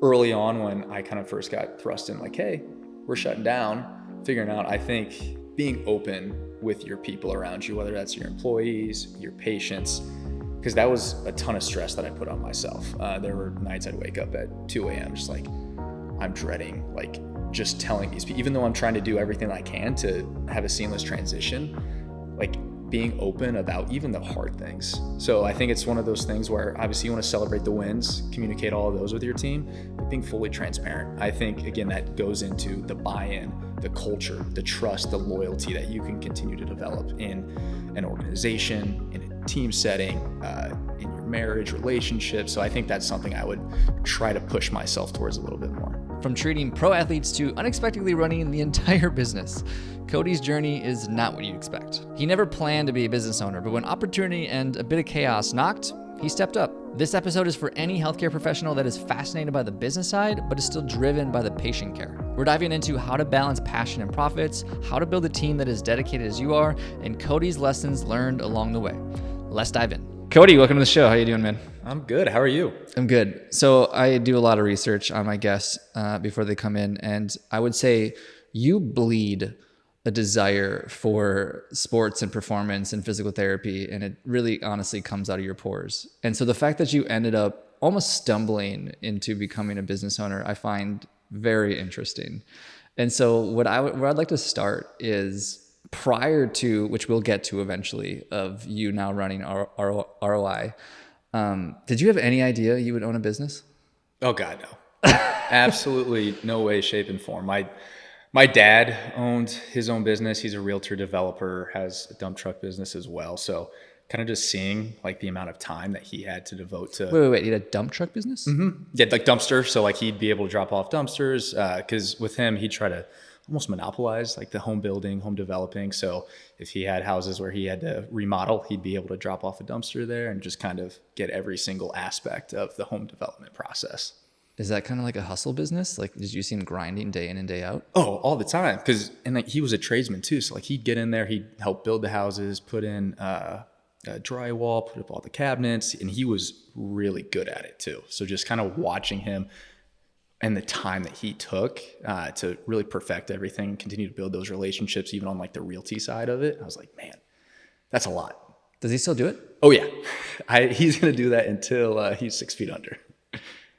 early on when I kind of first got thrust in, like, hey, we're shutting down, figuring out, I think being open with your people around you, whether that's your employees, your patients, because that was a ton of stress that I put on myself. There were nights I'd wake up at 2 a.m. just like, I'm dreading, like just telling these people, even though I'm trying to do everything I can to have a seamless transition, like being open about even the hard things. So I think it's one of those things where obviously you want to celebrate the wins, communicate all of those with your team, but being fully transparent. I think, again, that goes into the buy-in, the culture, the trust, the loyalty that you can continue to develop in an organization, in a team setting, in your marriage, relationships. So I think that's something I would try to push myself towards a little bit more. From treating pro athletes to unexpectedly running the entire business, Kody's journey is not what you'd expect. He never planned to be a business owner, but when opportunity and a bit of chaos knocked, he stepped up. This episode is for any healthcare professional that is fascinated by the business side, but is still driven by the patient care. We're diving into how to balance passion and profits, how to build a team that is dedicated as you are, and Kody's lessons learned along the way. Let's dive in. Kody, welcome to the show. How you doing, man? I'm good. How are you? I'm good. So I do a lot of research on my guests before they come in, and I would say you bleed a desire for sports and performance and physical therapy, and it really honestly comes out of your pores. And so the fact that you ended up almost stumbling into becoming a business owner, I find very interesting. And so where I'd like to start is prior to, which we'll get to eventually, of you now running ROI, did you have any idea you would own a business? Oh God, no. Absolutely no way, shape, and form. My dad owned his own business. He's a realtor developer, has a dump truck business as well. So kind of just seeing like the amount of time that he had to devote to. Wait. He had a dump truck business? Mm-hmm. Yeah, like dumpster. So like he'd be able to drop off dumpsters because with him, he'd try to almost monopolize like the home building, home developing. So if he had houses where he had to remodel, he'd be able to drop off a dumpster there and just kind of get every single aspect of the home development process. Is that kind of like a hustle business? Like, did you see him grinding day in and day out? Oh, all the time. And like he was a tradesman too. So like he'd get in there, he'd help build the houses, put in drywall, put up all the cabinets, and he was really good at it too. So just kind of watching him and the time that he took to really perfect everything, continue to build those relationships, even on like the realty side of it. I was like, man, that's a lot. Does he still do it? Oh yeah. He's going to do that until he's 6 feet under.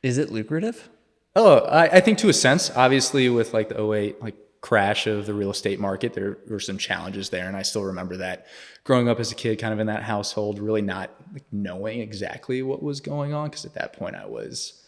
Is it lucrative? Oh, I think to a sense, obviously with like the 2008 like crash of the real estate market, there were some challenges there. And I still remember that growing up as a kid, kind of in that household, really not like knowing exactly what was going on. Cause at that point I was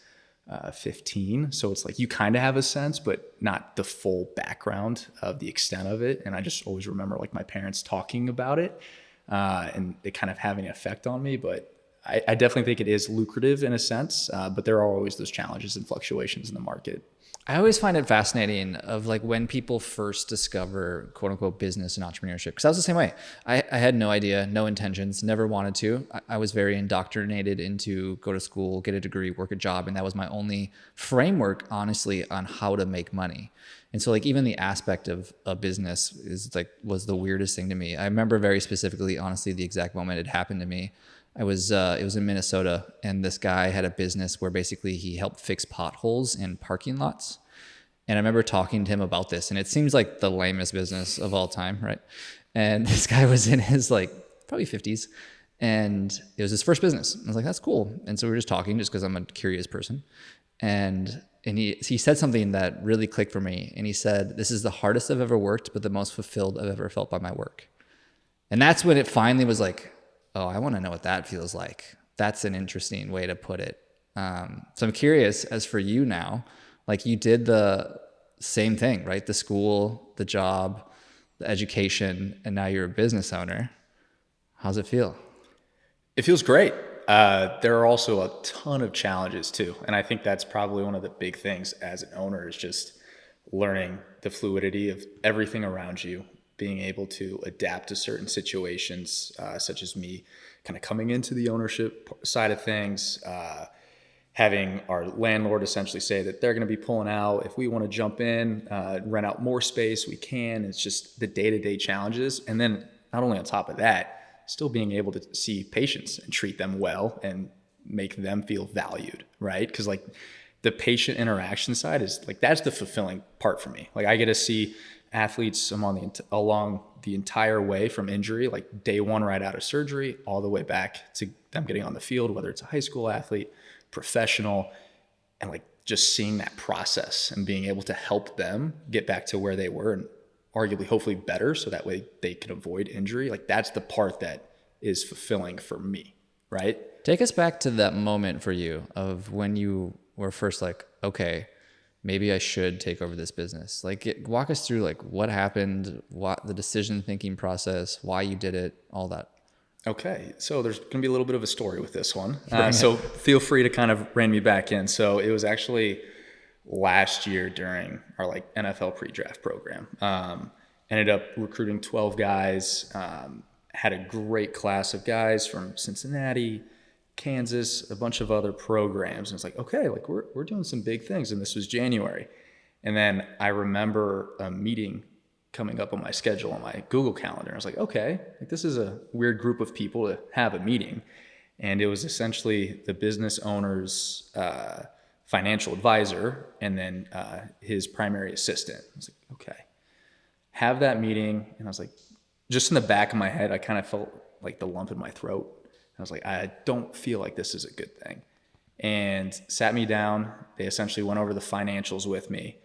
15. So it's like you kind of have a sense, but not the full background of the extent of it. And I just always remember like my parents talking about it and it kind of having an effect on me. But I definitely think it is lucrative in a sense, but there are always those challenges and fluctuations in the market. I always find it fascinating of like when people first discover quote unquote business and entrepreneurship, because I was the same way. I had no idea, no intentions, never wanted to. I was very indoctrinated into go to school, get a degree, work a job. And that was my only framework, honestly, on how to make money. And so like even the aspect of a business was the weirdest thing to me. I remember very specifically, honestly, the exact moment it happened to me. It was in Minnesota, and this guy had a business where basically he helped fix potholes in parking lots. And I remember talking to him about this, and it seems like the lamest business of all time, right? And this guy was in his like probably 50s, and it was his first business. I was like, that's cool. And so we were just talking just because I'm a curious person. And he said something that really clicked for me. And he said, this is the hardest I've ever worked, but the most fulfilled I've ever felt by my work. And that's when it finally was like, oh, I want to know what that feels like. That's an interesting way to put it. So I'm curious, as for you now, like you did the same thing, right? The school, the job, the education, and now you're a business owner. How's it feel? It feels great. There are also a ton of challenges too. And I think that's probably one of the big things as an owner is just learning the fluidity of everything around you, being able to adapt to certain situations, such as me kind of coming into the ownership side of things, having our landlord essentially say that they're going to be pulling out. If we want to jump in, rent out more space, we can. It's just the day-to-day challenges. And then not only on top of that, still being able to see patients and treat them well and make them feel valued, right? Because like the patient interaction side is like, that's the fulfilling part for me. Like I get to see athletes along the entire way from injury, like day one right out of surgery, all the way back to them getting on the field, whether it's a high school athlete, professional, and like just seeing that process and being able to help them get back to where they were and arguably hopefully better, so that way they can avoid injury. Like that's the part that is fulfilling for me, right? Take us back to that moment for you of when you were first like, okay, maybe I should take over this business. Like walk us through like what happened, what the decision thinking process, why you did it, all that. Okay, so there's going to be a little bit of a story with this one. So feel free to kind of rein me back in. So it was actually last year during our like NFL pre-draft program. Ended up recruiting 12 guys, had a great class of guys from Cincinnati, Kansas, a bunch of other programs. And it's like, okay, like we're doing some big things. And this was January. And then I remember a meeting coming up on my schedule on my Google Calendar. I was like, okay, like this is a weird group of people to have a meeting. And it was essentially the business owner's financial advisor and then his primary assistant. I was like, okay, have that meeting. And I was like, just in the back of my head, I kind of felt like the lump in my throat. I was like, I don't feel like this is a good thing. And sat me down. They essentially went over the financials with me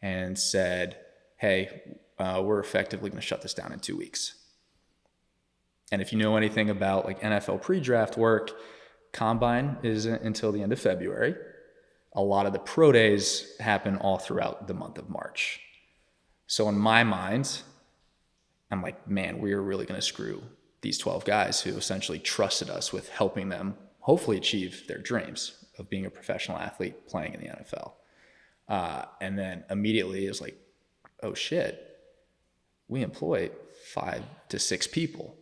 and said, hey, we're effectively going to shut this down in 2 weeks. And if you know anything about like NFL pre-draft work, combine isn't until the end of February. A lot of the pro days happen all throughout the month of March. So in my mind, I'm like, man, we are really going to screw these 12 guys who essentially trusted us with helping them hopefully achieve their dreams of being a professional athlete playing in the NFL. And then immediately it was like, oh shit, we employ 5 to 6 people.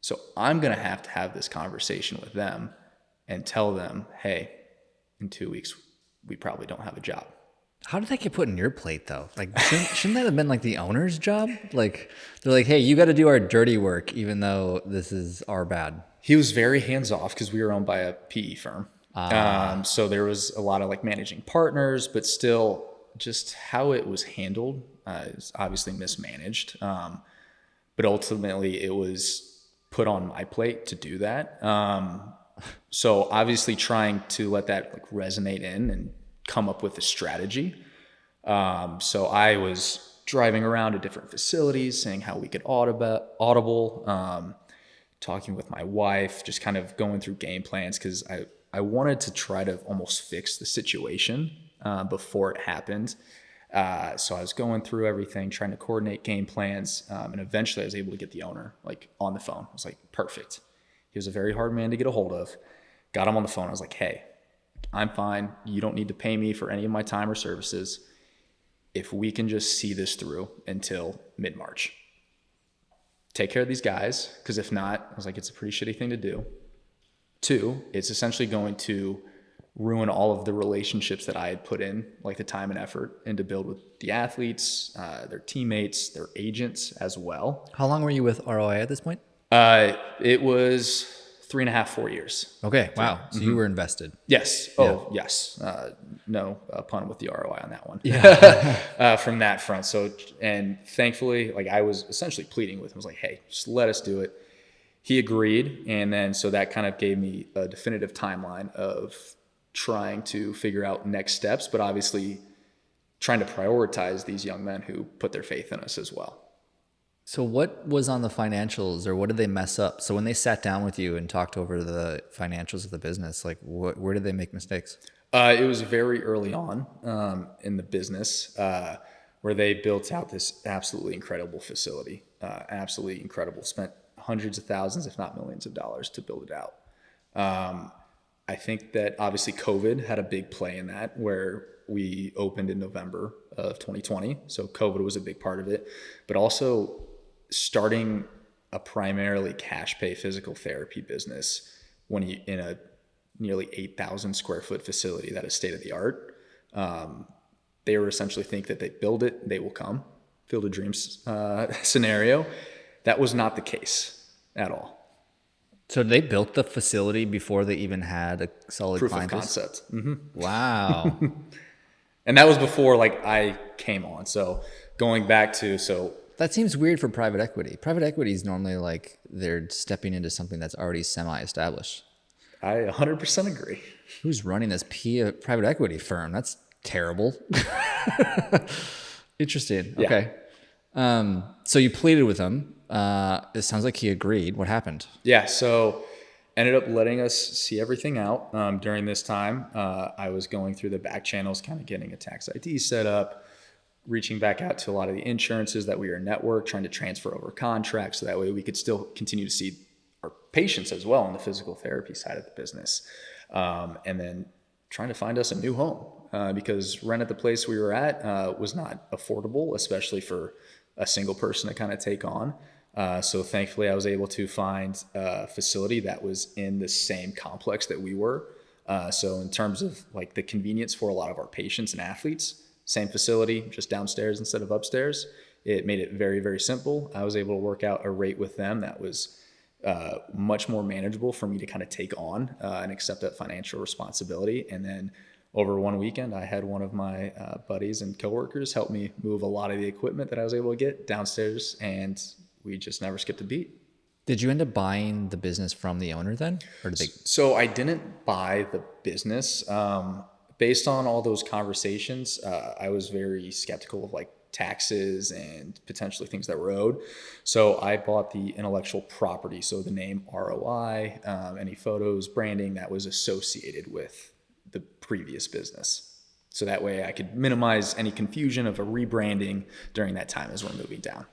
So I'm going to have this conversation with them and tell them, hey, in 2 weeks, we probably don't have a job. How did that get put in your plate though? Like, shouldn't that have been like the owner's job? Like, they're like, hey, you got to do our dirty work, even though this is our bad. He was very hands off because we were owned by a PE firm. So there was a lot of like managing partners, but still just how it was handled is obviously mismanaged. But ultimately it was put on my plate to do that. So obviously trying to let that like resonate in and come up with a strategy. So I was driving around to different facilities, saying how we could audible, talking with my wife, just kind of going through game plans because I wanted to try to almost fix the situation before it happened. So I was going through everything, trying to coordinate game plans, and eventually I was able to get the owner like on the phone. I was like, perfect. He was a very hard man to get a hold of. Got him on the phone. I was like, hey, I'm fine. You don't need to pay me for any of my time or services. If we can just see this through until mid-March. Take care of these guys, because if not, I was like, it's a pretty shitty thing to do. 2, it's essentially going to ruin all of the relationships that I had put in, like the time and effort, and to build with the athletes, their teammates, their agents as well. How long were you with ROI at this point? It was 3.5, 4 years. Okay. Wow. So you were invested. Yes. Yeah. Oh, yes. No pun with the ROI on that one. Yeah. From that front. So, and thankfully, like I was essentially pleading with him. I was like, hey, just let us do it. He agreed. And then, so that kind of gave me a definitive timeline of trying to figure out next steps, but obviously trying to prioritize these young men who put their faith in us as well. So what was on the financials, or what did they mess up? So when they sat down with you and talked over the financials of the business, like where did they make mistakes? It was very early on in the business where they built out this absolutely incredible facility, absolutely incredible. Spent hundreds of thousands, if not millions of dollars to build it out. I think that obviously COVID had a big play in that, where we opened in November of 2020. So COVID was a big part of it, but also starting a primarily cash pay physical therapy business when you in a nearly 8,000 square foot facility that is state of the art. They were essentially think that they build it, they will come, Field of Dreams scenario. That was not the case at all. So they built the facility before they even had a solid Proof of client base? concept. Wow. And that was before like I came on. So going back to, That seems weird for private equity. Private equity is normally like they're stepping into something that's already semi-established. I 100% agree. Who's running this private equity firm? That's terrible. Interesting. Yeah. Okay. So you pleaded with him. It sounds like he agreed. What happened? Yeah. So ended up letting us see everything out during this time. I was going through the back channels, kind of getting a tax ID set up, reaching back out to a lot of the insurances that we were network, trying to transfer over contracts so that way we could still continue to see our patients as well on the physical therapy side of the business. And then trying to find us a new home because rent at the place we were at was not affordable, especially for a single person to kind of take on. So thankfully I was able to find a facility that was in the same complex that we were. So in terms of like the convenience for a lot of our patients and athletes, same facility, just downstairs instead of upstairs. It made it very, very simple. I was able to work out a rate with them that was much more manageable for me to kind of take on and accept that financial responsibility. And then over one weekend, I had one of my buddies and coworkers help me move a lot of the equipment that I was able to get downstairs, and we just never skipped a beat. Did you end up buying the business from the owner then? Or did they? So I didn't buy the business. Based on all those conversations, I was very skeptical of like taxes and potentially things that were owed. So I bought the intellectual property. So the name ROI, any photos, branding that was associated with the previous business. So that way I could minimize any confusion of a rebranding during that time as we're moving down.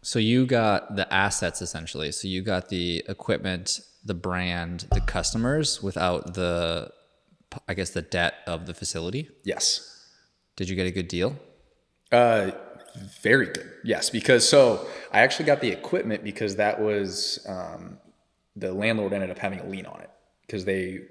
So you got the assets essentially. So you got the equipment, the brand, the customers without the, I guess, the debt of the facility. Yes. Did you get a good deal? Very good. Yes. Because so I actually got the equipment because that was, the landlord ended up having a lien on it because they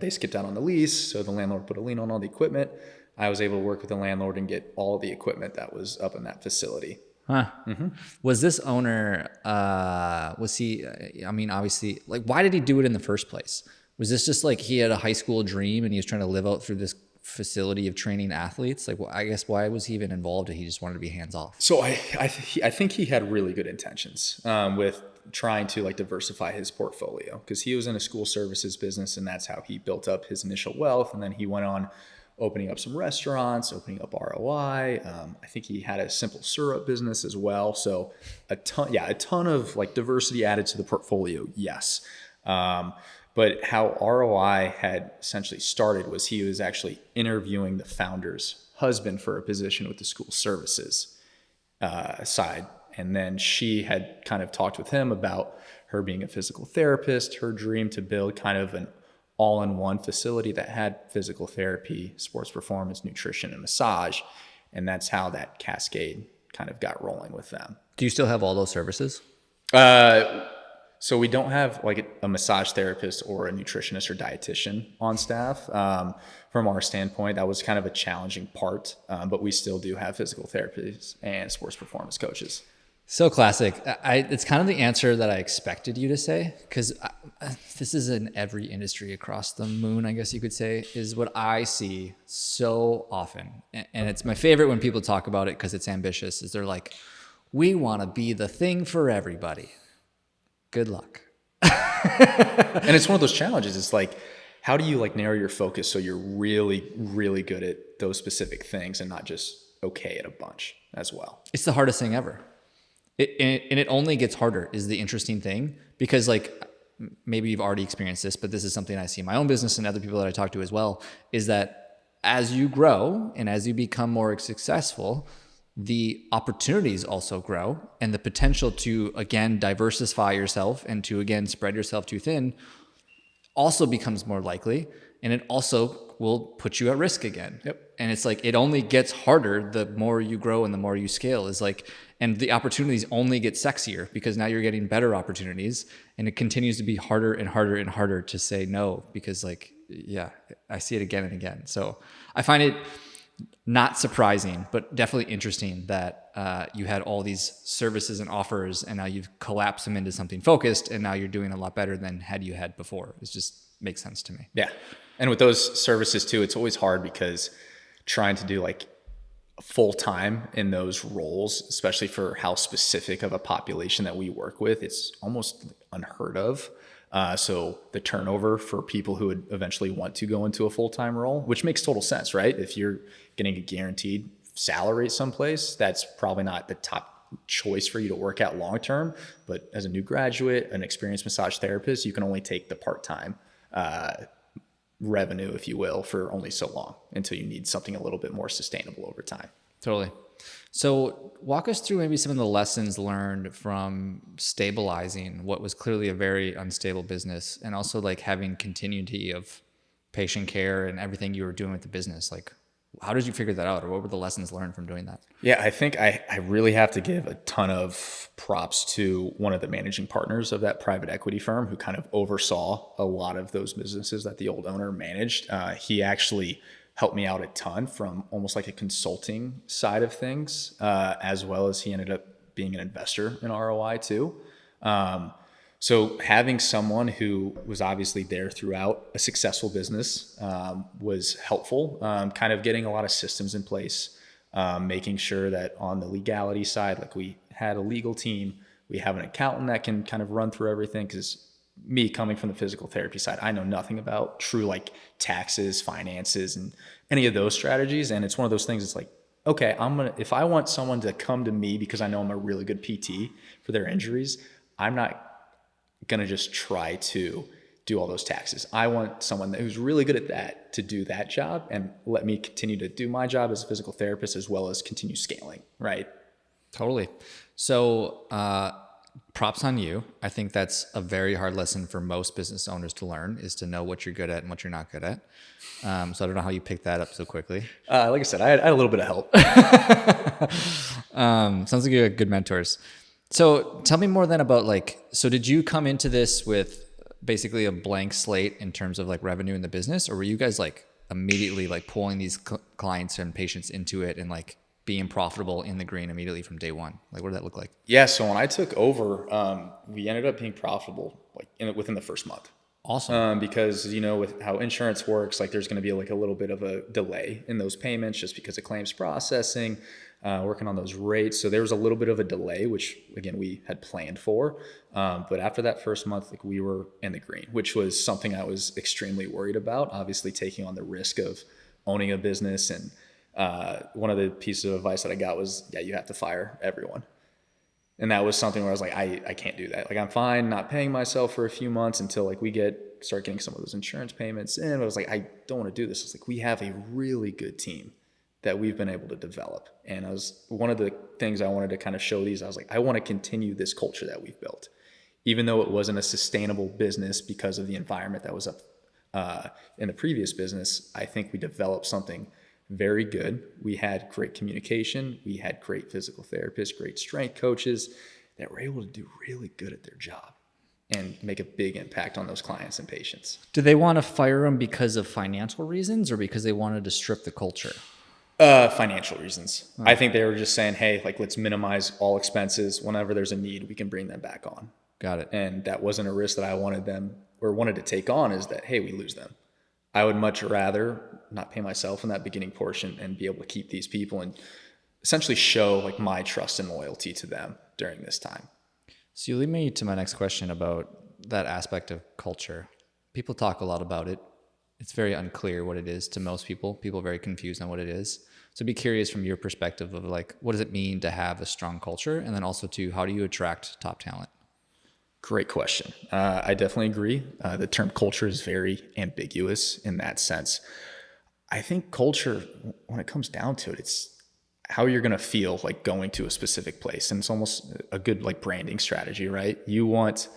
skipped out on the lease. So the landlord put a lien on all the equipment. I was able to work with the landlord and get all of the equipment that was up in that facility. Huh. Mm-hmm. Was this owner, was he, I mean, obviously, like, why did he do it in the first place? Was this just like he had a high school dream and he was trying to live out through this facility of training athletes? Like, I guess why was he even involved if he just wanted to be hands off? So I think he had really good intentions with trying to like diversify his portfolio because he was in a school services business and that's how he built up his initial wealth. And then he went on opening up some restaurants, opening up ROI. I think he had a simple syrup business as well. So a ton of like diversity added to the portfolio. Yes. But how ROI had essentially started was he was actually interviewing the founder's husband for a position with the school services side. And then she had kind of talked with him about her being a physical therapist, her dream to build kind of an all-in-one facility that had physical therapy, sports performance, nutrition, and massage. And that's how that cascade kind of got rolling with them. Do you still have all those services? So we don't have like a massage therapist or a nutritionist or dietitian on staff. From our standpoint, that was kind of a challenging part, but we still do have physical therapists and sports performance coaches. So classic. It's kind of the answer that I expected you to say, because this is in every industry across the moon, I guess you could say, is what I see so often. And it's my favorite when people talk about it because it's ambitious, is they're like, we want to be the thing for everybody. Good luck. And it's one of those challenges. It's like, how do you like narrow your focus so you're really, really good at those specific things and not just okay at a bunch as well? It's the hardest thing ever. And it only gets harder is the interesting thing, because like maybe you've already experienced this, but this is something I see in my own business and other people that I talk to as well, is that as you grow and as you become more successful, the opportunities also grow, and the potential to, again, diversify yourself and to, again, spread yourself too thin also becomes more likely. And it also will put you at risk again. Yep. And it's like, it only gets harder the more you grow and the more you scale, is like, and the opportunities only get sexier because now you're getting better opportunities, and it continues to be harder and harder and harder to say no, because like, yeah, I see it again and again. So I find it not surprising, but definitely interesting that you had all these services and offers, and now you've collapsed them into something focused, and now you're doing a lot better than had you had before. It just makes sense to me. Yeah. And with those services too, it's always hard because trying to do like full time in those roles, especially for how specific of a population that we work with, it's almost unheard of. So the turnover for people who would eventually want to go into a full-time role, which makes total sense, right? If you're getting a guaranteed salary someplace, that's probably not the top choice for you to work at long-term. But as a new graduate, an experienced massage therapist, you can only take the part-time revenue, if you will, for only so long until you need something a little bit more sustainable over time. Totally. So walk us through maybe some of the lessons learned from stabilizing what was clearly a very unstable business, and also like having continuity of patient care and everything you were doing with the business. Like, how did you figure that out, or what were the lessons learned from doing that? Yeah, I think I really have to give a ton of props to one of the managing partners of that private equity firm who kind of oversaw a lot of those businesses that the old owner managed. He actually helped me out a ton from almost like a consulting side of things, as well as he ended up being an investor in ROI too. So having someone who was obviously there throughout a successful business was helpful. Kind of getting a lot of systems in place, making sure that on the legality side, like we had a legal team, we have an accountant that can kind of run through everything, because me coming from the physical therapy side, I know nothing about true like taxes, finances, and any of those strategies. And it's one of those things, it's like, okay, if I want someone to come to me because I know I'm a really good PT for their injuries, I'm not going to just try to do all those taxes. I want someone who's really good at that to do that job and let me continue to do my job as a physical therapist, as well as continue scaling. Right. Totally. So, props on you. I think that's a very hard lesson for most business owners to learn, is to know what you're good at and what you're not good at. So I don't know how you picked that up so quickly. Like I said, I had a little bit of help. Sounds like you had good mentors. So tell me more then about so did you come into this with basically a blank slate in terms of like revenue in the business, or were you guys like immediately like pulling these clients and patients into it and like being profitable in the green immediately from day one? Like, what did that look like? Yeah. So when I took over, we ended up being profitable within the first month. Awesome. Because, with how insurance works, like there's going to be like a little bit of a delay in those payments just because of claims processing, working on those rates. So there was a little bit of a delay, which again, we had planned for. But after that first month, like we were in the green, which was something I was extremely worried about, obviously taking on the risk of owning a business. And one of the pieces of advice that I got was, yeah, you have to fire everyone. And that was something where I was like, I can't do that. Like, I'm fine not paying myself for a few months until like we start getting some of those insurance payments in. But I was like, I don't want to do this. It's like, we have a really good team that we've been able to develop. And one of the things I wanted to kind of show these, I was like, I want to continue this culture that we've built, even though it wasn't a sustainable business because of the environment that was up in the previous business. I think we developed something very good. We had great communication. We had great physical therapists, great strength coaches that were able to do really good at their job and make a big impact on those clients and patients. Did they want to fire them because of financial reasons, or because they wanted to strip the culture? Financial reasons. Oh. I think they were just saying, hey, like, let's minimize all expenses. Whenever there's a need, we can bring them back on. Got it. And that wasn't a risk that I wanted to take on, is that, hey, we lose them. I would much rather not pay myself in that beginning portion and be able to keep these people and essentially show like my trust and loyalty to them during this time. So you lead me to my next question about that aspect of culture. People talk a lot about it. It's very unclear what it is to most people. People are very confused on what it is. So be curious from your perspective of like, what does it mean to have a strong culture? And then also to, how do you attract top talent? Great question. I definitely agree. The term culture is very ambiguous in that sense. I think culture, when it comes down to it, it's how you're going to feel like going to a specific place. And it's almost a good like branding strategy, right? You want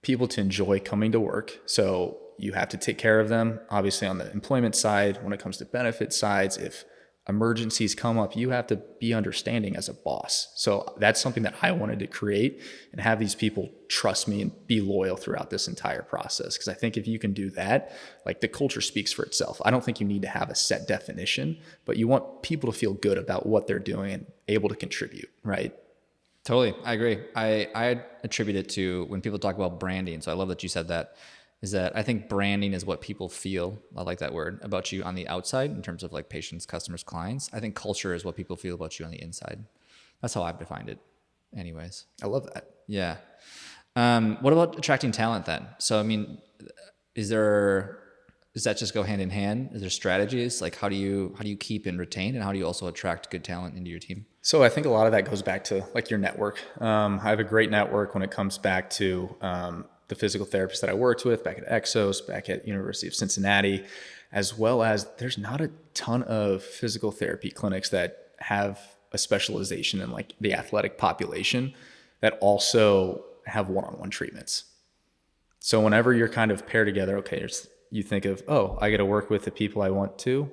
people to enjoy coming to work. So you have to take care of them. Obviously on the employment side, when it comes to benefit sides, if emergencies come up, you have to be understanding as a boss. So that's something that I wanted to create and have these people trust me and be loyal throughout this entire process. Because I think if you can do that, like the culture speaks for itself. I don't think you need to have a set definition, but you want people to feel good about what they're doing and able to contribute, right? Totally. I agree. I attribute it to when people talk about branding. So I love that you said that, is that I think branding is what people feel, I like that word, about you on the outside in terms of like patients, customers, clients. I think culture is what people feel about you on the inside. That's how I've defined it anyways. I love that. Yeah. What about attracting talent then? So, I mean, does that just go hand in hand? Is there strategies? Like how do you keep and retain, and how do you also attract good talent into your team? So I think a lot of that goes back to like your network. I have a great network when it comes back to, the physical therapists that I worked with back at Exos, back at University of Cincinnati, as well as there's not a ton of physical therapy clinics that have a specialization in like the athletic population that also have one-on-one treatments. So whenever you're kind of paired together, okay, you think of, oh, I got to work with the people I want to.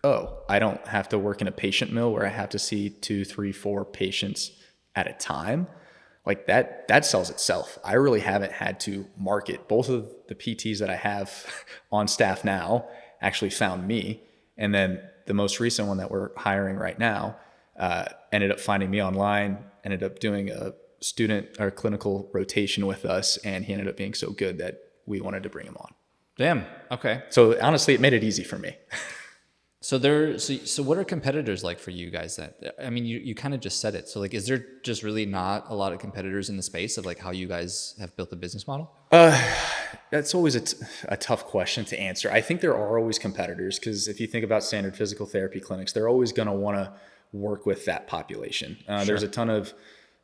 Oh, I don't have to work in a patient mill where I have to see 2, 3, 4 patients at a time. Like that sells itself. I really haven't had to market. Both of the PTs that I have on staff now actually found me. And then the most recent one that we're hiring right now ended up finding me online, ended up doing a student or clinical rotation with us. And he ended up being so good that we wanted to bring him on. Damn. Okay. So honestly, it made it easy for me. So what are competitors like for you guys then? I mean, you kind of just said it. So like, is there just really not a lot of competitors in the space of like how you guys have built the business model? That's always a tough question to answer. I think there are always competitors because if you think about standard physical therapy clinics, they're always going to want to work with that population. Sure. There's a ton of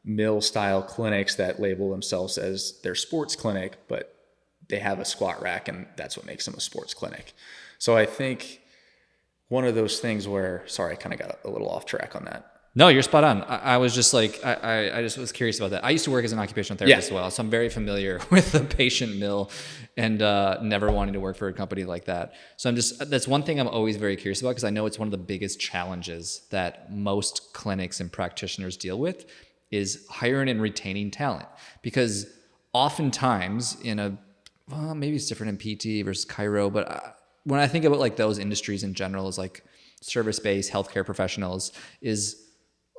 mill style clinics that label themselves as their sports clinic, but they have a squat rack and that's what makes them a sports clinic. So I think one of those things where, sorry, I kind of got a little off track on that. No, you're spot on. I was just like, I just was curious about that. I used to work as an occupational therapist as well, so I'm very familiar with the patient mill and never wanting to work for a company like that. So that's one thing I'm always very curious about because I know it's one of the biggest challenges that most clinics and practitioners deal with is hiring and retaining talent. Because oftentimes maybe it's different in PT versus chiro, but when I think about like those industries in general is like service-based healthcare professionals is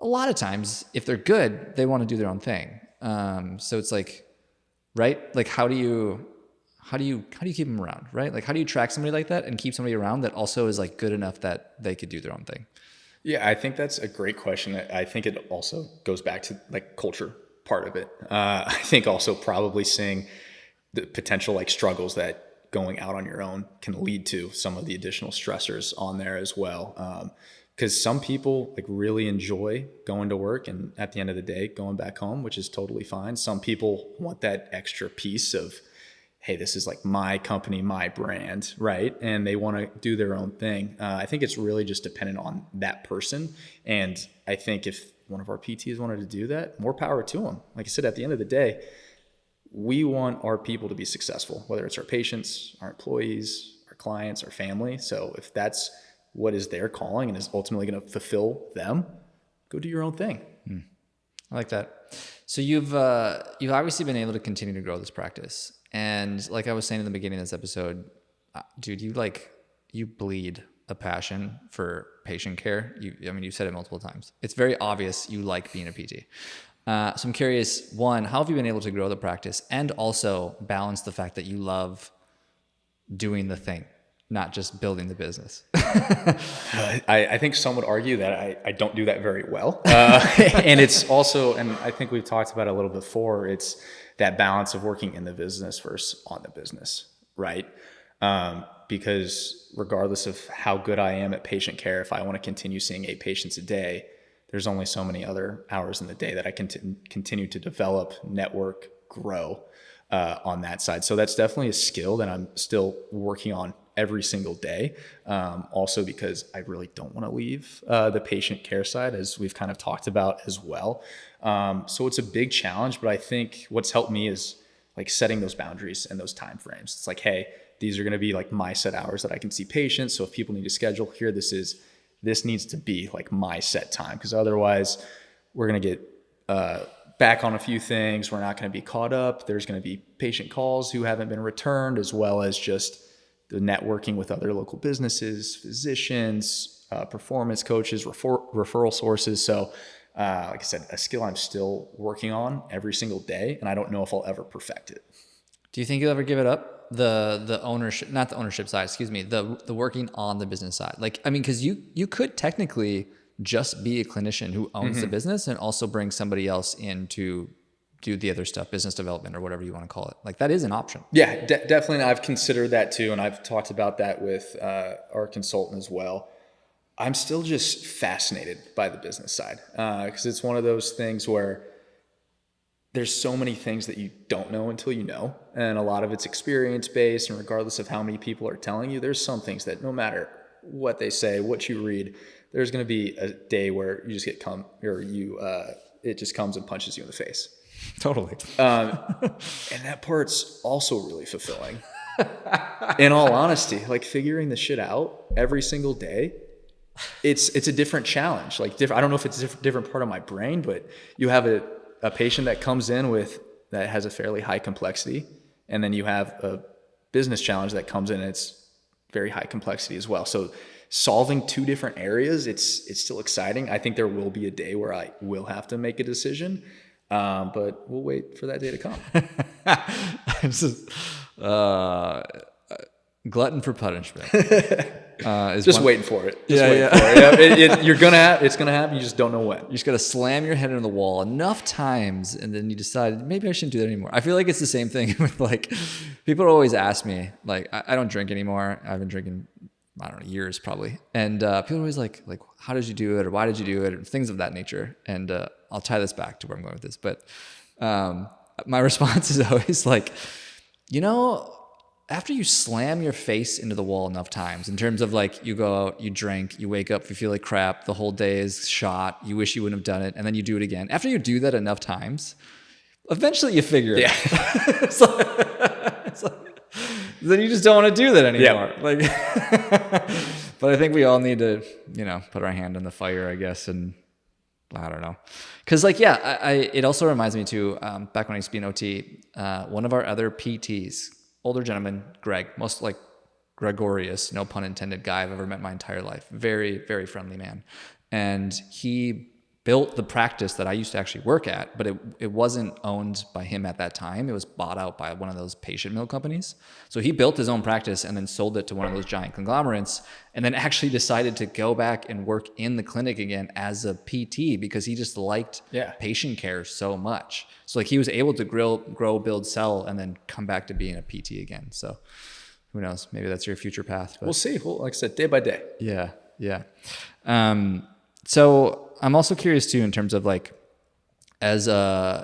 a lot of times if they're good, they want to do their own thing. So it's like, right? Like how do you keep them around, right? Like how do you track somebody like that and keep somebody around that also is like good enough that they could do their own thing? Yeah, I think that's a great question. I think it also goes back to like culture part of it. I think also probably seeing the potential like struggles that going out on your own can lead to some of the additional stressors on there as well. Because some people like really enjoy going to work and at the end of the day, going back home, which is totally fine. Some people want that extra piece of, hey, this is like my company, my brand, right? And they want to do their own thing. I think it's really just dependent on that person. And I think if one of our PTs wanted to do that, more power to them. Like I said, at the end of the day, we want our people to be successful, whether it's our patients, our employees, our clients, our family. So if that's what is their calling and is ultimately going to fulfill them, go do your own thing. I like that. So you've obviously been able to continue to grow this practice. And like I was saying in the beginning of this episode, dude, you bleed a passion for patient care. You've said it multiple times. It's very obvious you like being a PT. So I'm curious, one, how have you been able to grow the practice and also balance the fact that you love doing the thing, not just building the business? I think some would argue that I don't do that very well. And it's also, and I think we've talked about it a little before, it's that balance of working in the business versus on the business, right? Because regardless of how good I am at patient care, if I want to continue seeing 8 patients a day, there's only so many other hours in the day that I can continue to develop, network, grow on that side. So that's definitely a skill that I'm still working on every single day. Also because I really don't want to leave the patient care side, as we've kind of talked about as well. So it's a big challenge, but I think what's helped me is like setting those boundaries and those time frames. It's like, hey, these are going to be like my set hours that I can see patients. So if people need to schedule here, this is, this needs to be like my set time, because otherwise we're going to get back on a few things. We're not going to be caught up. There's going to be patient calls who haven't been returned, as well as just the networking with other local businesses, physicians, performance coaches, referral sources. So like I said, a skill I'm still working on every single day, and I don't know if I'll ever perfect it. Do you think you'll ever give it up? The ownership, not the ownership side, excuse me, the working on the business side. Like, I mean, because you could technically just be a clinician who owns the business and also bring somebody else in to do the other stuff, business development or whatever you want to call it. Like, that is an option. Yeah, definitely. I've considered that too. And I've talked about that with our consultant as well. I'm still just fascinated by the business side because it's one of those things where there's so many things that you don't know until you know. And a lot of it's experience based, and regardless of how many people are telling you, there's some things that no matter what they say, what you read, there's going to be a day where you just get it just comes and punches you in the face. Totally. And that part's also really fulfilling. In all honesty, like figuring the shit out every single day, it's a different challenge. Like I don't know if it's a different part of my brain, but you have a patient that comes in that has a fairly high complexity, and then you have a business challenge that comes in and it's very high complexity as well. So solving two different areas, it's still exciting. I think there will be a day where I will have to make a decision, but we'll wait for that day to come. Glutton for punishment. Just waiting for it. It's gonna happen. You just don't know when. You just gotta slam your head into the wall enough times, and then you decide maybe I shouldn't do that anymore. I feel like it's the same thing with like people always ask me, like I don't drink anymore. I've been drinking, I don't know, years probably, and people are always like how did you do it, or why did you do it, or things of that nature. And I'll tie this back to where I'm going with this, but my response is always like, after you slam your face into the wall enough times, in terms of like you go out, you drink, you wake up, you feel like crap, the whole day is shot, you wish you wouldn't have done it, and then you do it again. After you do that enough times, eventually you figure it out. It's like, then you just don't want to do that anymore. Yep. Like, but I think we all need to, put our hand on the fire, I guess, and I don't know. Because it also reminds me too, back when I used to be an OT, one of our other PTs, older gentleman, Greg, most like gregarious, no pun intended, guy I've ever met in my entire life. Very, very friendly man. And he built the practice that I used to actually work at, but it wasn't owned by him at that time. It was bought out by one of those patient mill companies. So he built his own practice and then sold it to one of those giant conglomerates, and then actually decided to go back and work in the clinic again as a PT because he just liked patient care so much. So like he was able to grow, build, sell, and then come back to being a PT again. So who knows? Maybe that's your future path. But we'll see. Well, like I said, day by day. Yeah. So I'm also curious too, in terms of like, as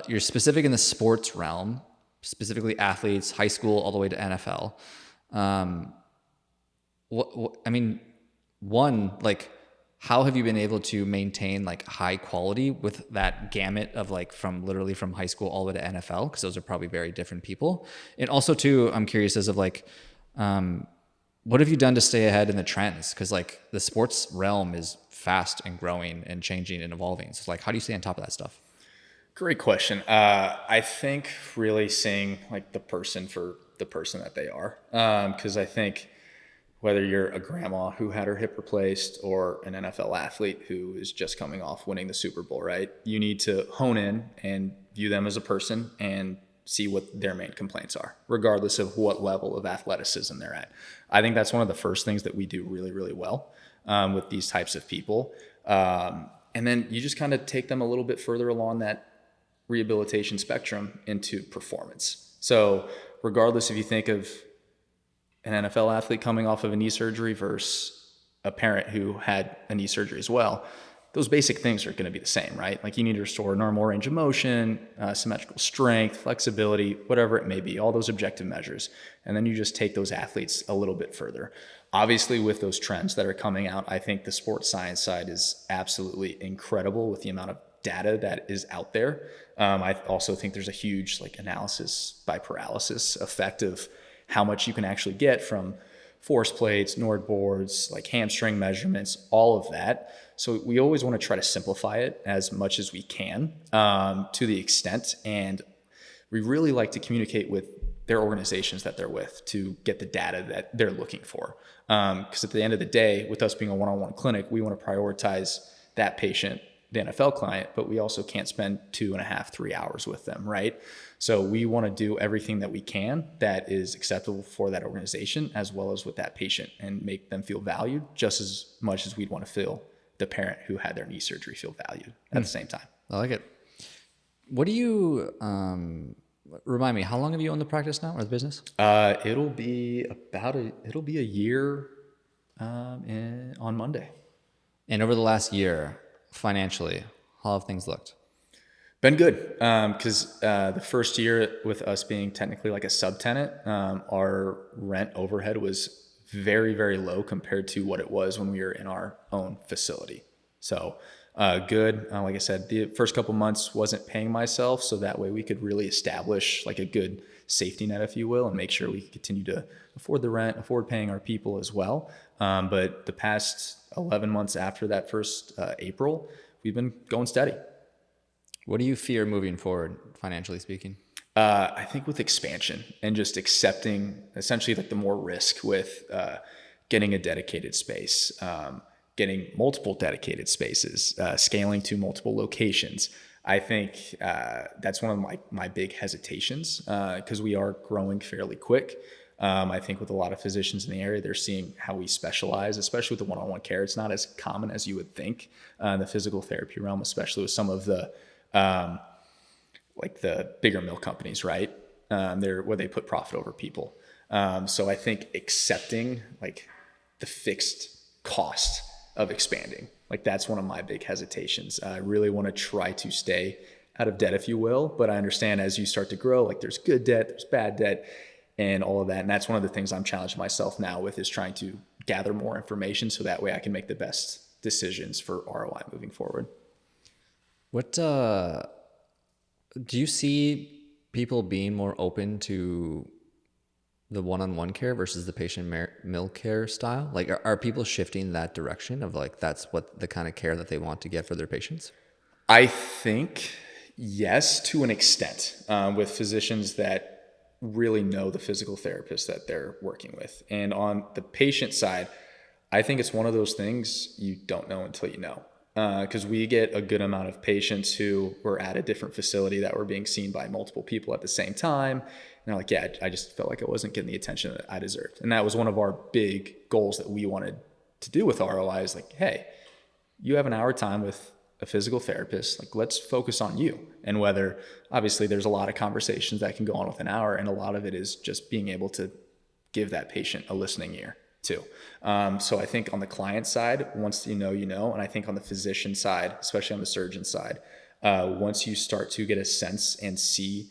you're specific in the sports realm, specifically athletes, high school, all the way to NFL. How have you been able to maintain like high quality with that gamut of like from high school all the way to NFL? Because those are probably very different people. And also too, I'm curious as of like, what have you done to stay ahead in the trends? Because like the sports realm is fast and growing and changing and evolving. So it's like, how do you stay on top of that stuff? Great question. I think really seeing like the person for the person that they are. Because I think whether you're a grandma who had her hip replaced or an NFL athlete who is just coming off winning the Super Bowl, right? You need to hone in and view them as a person and see what their main complaints are, regardless of what level of athleticism they're at. I think that's one of the first things that we do really, really well with these types of people. And then you just kind of take them a little bit further along that rehabilitation spectrum into performance. So regardless if you think of an NFL athlete coming off of a knee surgery versus a parent who had a knee surgery as well, those basic things are going to be the same, right? Like you need to restore normal range of motion, symmetrical strength, flexibility, whatever it may be, all those objective measures. And then you just take those athletes a little bit further. Obviously, with those trends that are coming out, I think the sports science side is absolutely incredible with the amount of data that is out there. I also think there's a huge like analysis by paralysis effect of how much you can actually get from force plates, Nord boards, like hamstring measurements, all of that. So we always want to try to simplify it as much as we can, to the extent. And we really like to communicate with their organizations that they're with to get the data that they're looking for. Because at the end of the day, with us being a one-on-one clinic, we want to prioritize that patient, the NFL client, but we also can't spend 2.5, 3 hours with them, right? So we want to do everything that we can that is acceptable for that organization as well as with that patient, and make them feel valued just as much as we'd want to feel the parent who had their knee surgery feel valued at the same time. I like it. What do you, remind me, how long have you owned the practice now, or the business? It'll be a year on Monday. And over the last year, financially, how have things looked? Been good, because the first year with us being technically like a subtenant, our rent overhead was very, very low compared to what it was when we were in our own facility. So good. Like I said, the first couple months wasn't paying myself, so that way we could really establish like a good safety net, if you will, and make sure we could continue to afford the rent, afford paying our people as well. But the past 11 months after that first April, we've been going steady. What do you fear moving forward, financially speaking? I think with expansion and just accepting essentially like the more risk with getting a dedicated space, getting multiple dedicated spaces, scaling to multiple locations. I think that's one of my big hesitations, because we are growing fairly quick. I think with a lot of physicians in the area, they're seeing how we specialize, especially with the one-on-one care. It's not as common as you would think in the physical therapy realm, especially with some of the like the bigger mill companies, right? They're where they put profit over people. So I think accepting like the fixed cost of expanding, like that's one of my big hesitations. I really want to try to stay out of debt, if you will, but I understand as you start to grow, like there's good debt, there's bad debt, and all of that. And that's one of the things I'm challenging myself now with, is trying to gather more information so that way I can make the best decisions for ROI moving forward. What do you see people being more open to the one-on-one care versus the patient mill care style? Like, are people shifting that direction of like, that's what the kind of care that they want to get for their patients? I think yes, to an extent, with physicians that really know the physical therapist that they're working with. And on the patient side, I think it's one of those things you don't know until you know. Because we get a good amount of patients who were at a different facility that were being seen by multiple people at the same time. And they're like, yeah, I just felt like I wasn't getting the attention that I deserved. And that was one of our big goals that we wanted to do with ROI, is like, hey, you have an hour time with a physical therapist, like let's focus on you. And whether, obviously there's a lot of conversations that can go on with an hour, and a lot of it is just being able to give that patient a listening ear too. So I think on the client side, once you know, and I think on the physician side, especially on the surgeon side, once you start to get a sense and see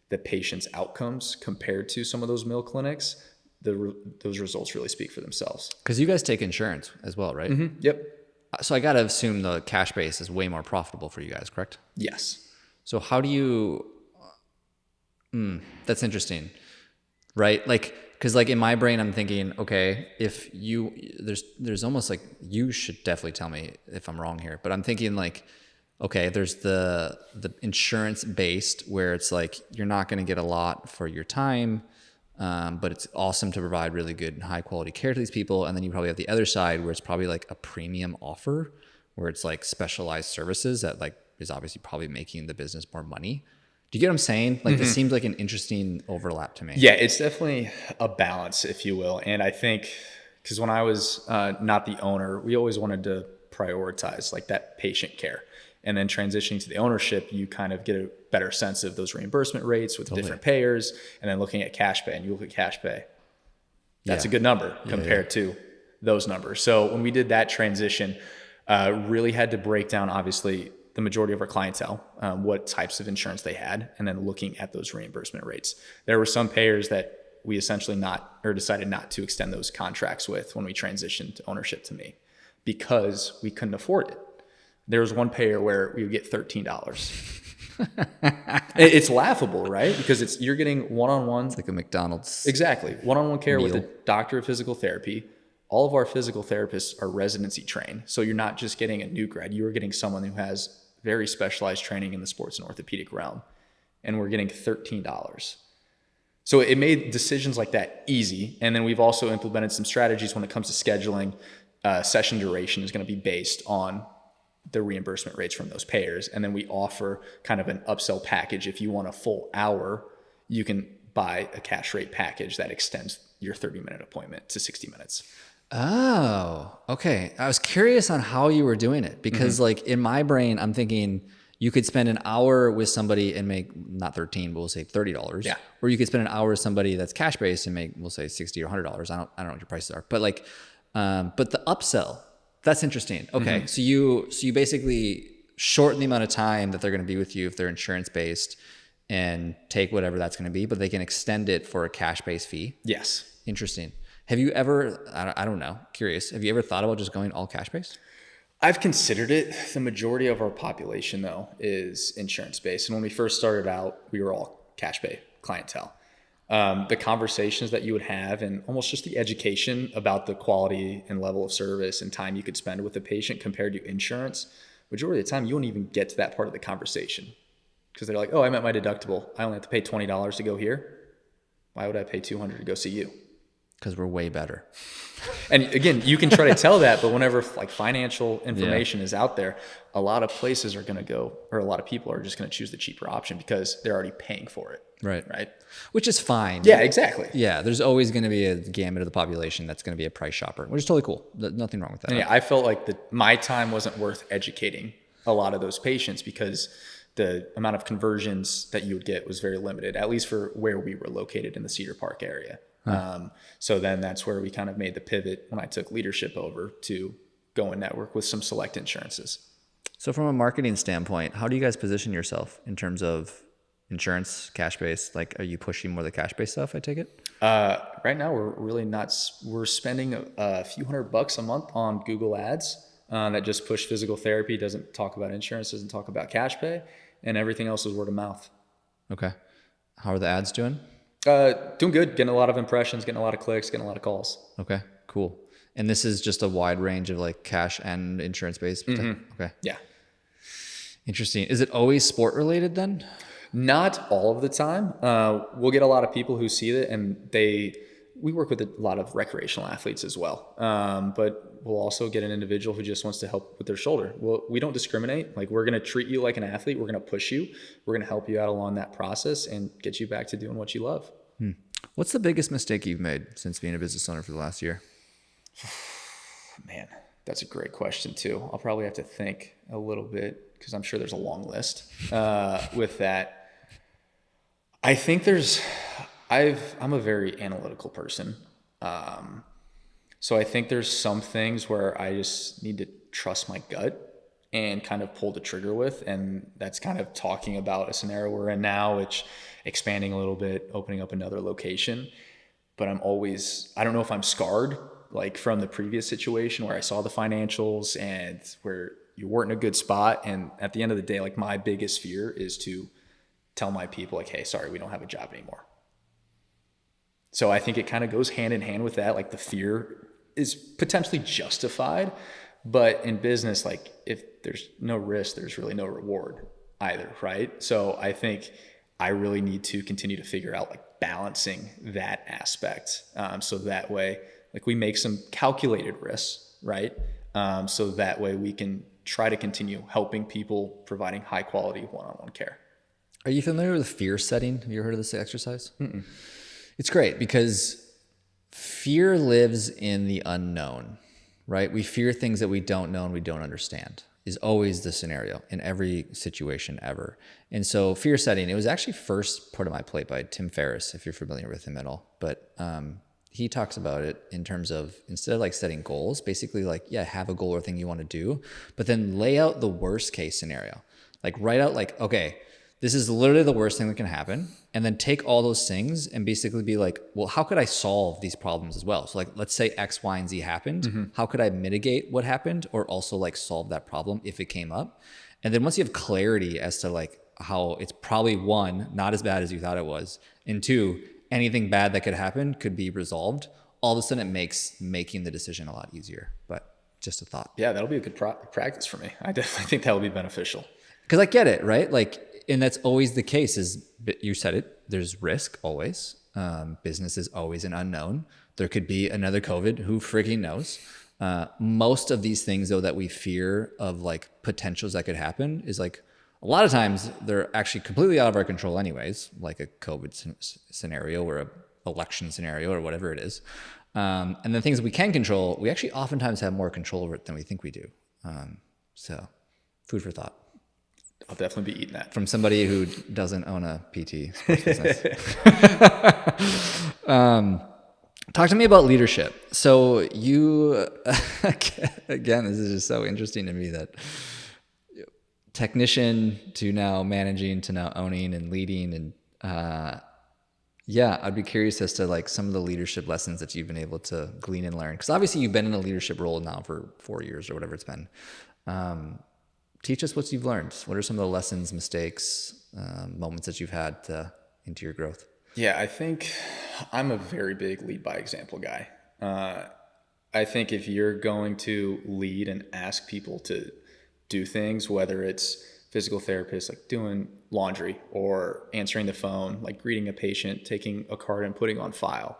the patient's outcomes compared to some of those mill clinics, those results really speak for themselves. Because you guys take insurance as well, right? Mm-hmm. Yep. So I got to assume the cash base is way more profitable for you guys, correct? Yes. So how do you, that's interesting, right? Like, because like in my brain, I'm thinking, okay, if you, there's almost like, you should definitely tell me if I'm wrong here, but I'm thinking like, okay, there's the insurance based where it's like, you're not going to get a lot for your time, but it's awesome to provide really good and high quality care to these people. And then you probably have the other side where it's probably like a premium offer, where it's like specialized services that like is obviously probably making the business more money. Do you get what I'm saying? Like, this seems like an interesting overlap to me. Yeah, it's definitely a balance, if you will. And I think, because when I was not the owner, we always wanted to prioritize like that patient care. And then transitioning to the ownership, you kind of get a better sense of those reimbursement rates with different payers. And then looking at cash pay, and you look at cash pay, that's a good number compared to those numbers. So when we did that transition, really had to break down, obviously, the majority of our clientele, what types of insurance they had, and then looking at those reimbursement rates. There were some payers that we essentially decided not to extend those contracts with when we transitioned to ownership to me, because we couldn't afford it. There was one payer where we would get $13 It's laughable, right? Because you're getting one-on-one. It's like a McDonald's. Exactly. One-on-one care with meal. a doctor of physical therapy. All of our physical therapists are residency trained. So you're not just getting a new grad. You are getting someone who has very specialized training in the sports and orthopedic realm. And we're getting $13. So it made decisions like that easy. And then we've also implemented some strategies when it comes to scheduling. Session duration is going to be based on the reimbursement rates from those payers. And then we offer kind of an upsell package. If you want a full hour, you can buy a cash rate package that extends your 30-minute appointment to 60 minutes. Oh, okay. I was curious on how you were doing it because like in my brain, I'm thinking you could spend an hour with somebody and make not 13, but we'll say $30. Yeah. Or you could spend an hour with somebody that's cash based and make, we'll say $60 or $100. I don't know what your prices are, but like, but the upsell, that's interesting. Okay. So you basically shorten the amount of time that they're going to be with you if they're insurance based and take whatever that's going to be, but they can extend it for a cash based fee. Yes. Interesting. Have you ever, I don't know, curious, have you ever thought about just going all cash based? I've considered it. The majority of our population, though, is insurance-based. And when we first started out, we were all cash pay clientele. The conversations that you would have and almost just the education about the quality and level of service and time you could spend with a patient compared to insurance, majority of the time, you won't even get to that part of the conversation because they're like, oh, I met my deductible. I only have to pay $20 to go here. Why would I pay $200 to go see you? Because we're way better. And again, you can try to tell that, but whenever like financial information is out there, a lot of places are going to go, or a lot of people are just going to choose the cheaper option because they're already paying for it. Right. Which is fine. Yeah, exactly. Yeah. There's always going to be a gamut of the population that's going to be a price shopper, which is totally cool. Nothing wrong with that. And yeah, I felt like my time wasn't worth educating a lot of those patients because the amount of conversions that you would get was very limited, at least for where we were located in the Cedar Park area. So then that's where we kind of made the pivot when I took leadership over to go and network with some select insurances. So from a marketing standpoint, how do you guys position yourself in terms of insurance, cash-based? Like, are you pushing more of the cash-based stuff, I take it? Right now, we're really not. We're spending a few $100 a month on Google ads that just push physical therapy, doesn't talk about insurance, doesn't talk about cash pay, and everything else is word of mouth. Okay. How are the ads doing? Doing good. Getting a lot of impressions, getting a lot of clicks, getting a lot of calls. Okay, cool. And this is just a wide range of like cash and insurance based. Okay. Yeah. Interesting. Is it always sport related then? Not all of the time. We'll get a lot of people who see it and we work with a lot of recreational athletes as well. But we'll also get an individual who just wants to help with their shoulder. Well, we don't discriminate. Like we're going to treat you like an athlete. We're going to push you. We're going to help you out along that process and get you back to doing what you love. What's the biggest mistake you've made since being a business owner for the last year? Man, that's a great question too. I'll probably have to think a little bit because I'm sure there's a long list with that. I think I'm a very analytical person. So I think there's some things where I just need to trust my gut and kind of pull the trigger with. And that's kind of talking about a scenario we're in now, which expanding a little bit, opening up another location. But I don't know if I'm scarred like from the previous situation where I saw the financials and where you weren't in a good spot. And at the end of the day, like my biggest fear is to tell my people like, hey, sorry, we don't have a job anymore. So I think it kind of goes hand in hand with that. Like the fear is potentially justified, but in business, like if there's no risk, there's really no reward either. Right. So I think I really need to continue to figure out like balancing that aspect. So that way, like we make some calculated risks, right? So that way we can try to continue helping people, providing high quality one-on-one care. Are you familiar with fear setting? Have you heard of this exercise? Mm-mm. It's great because fear lives in the unknown, right? We fear things that we don't know and we don't understand is always the scenario in every situation ever. And so fear setting, it was actually first put on my plate by Tim Ferriss, if you're familiar with him at all. But he talks about it in terms of instead of like setting goals, basically like, yeah, have a goal or thing you want to do, but then lay out the worst case scenario. Like write out like, okay, this is literally the worst thing that can happen. And then take all those things and basically be like, well, how could I solve these problems as well? So like, let's say X, Y, and Z happened. Mm-hmm. How could I mitigate what happened or also like solve that problem if it came up? And then once you have clarity as to like, how it's probably one, not as bad as you thought it was, and two, anything bad that could happen could be resolved. All of a sudden it makes making the decision a lot easier. But just a thought. Yeah, that'll be a good practice for me. I definitely think that will be beneficial. Because I get it, right? Like, and that's always the case. Is you said it. There's risk always. Business is always an unknown. There could be another COVID. Who freaking knows? Most of these things, though, that we fear of like potentials that could happen is like a lot of times they're actually completely out of our control, anyways. Like a COVID scenario or a election scenario or whatever it is. And the things we can control, we actually oftentimes have more control over it than we think we do. So, food for thought. I'll definitely be eating that. From somebody who doesn't own a PT sports business. Talk to me about leadership. So you, again, this is just so interesting to me that technician to now managing to now owning and leading. And yeah, I'd be curious as to like some of the leadership lessons that you've been able to glean and learn. Because obviously you've been in a leadership role now for 4 years or whatever it's been. Teach us what you've learned. What are some of the lessons, mistakes, moments that you've had into your growth? Yeah, I think I'm a very big lead by example guy. I think if you're going to lead and ask people to do things, whether it's physical therapists, like doing laundry or answering the phone, like greeting a patient, taking a card and putting on file,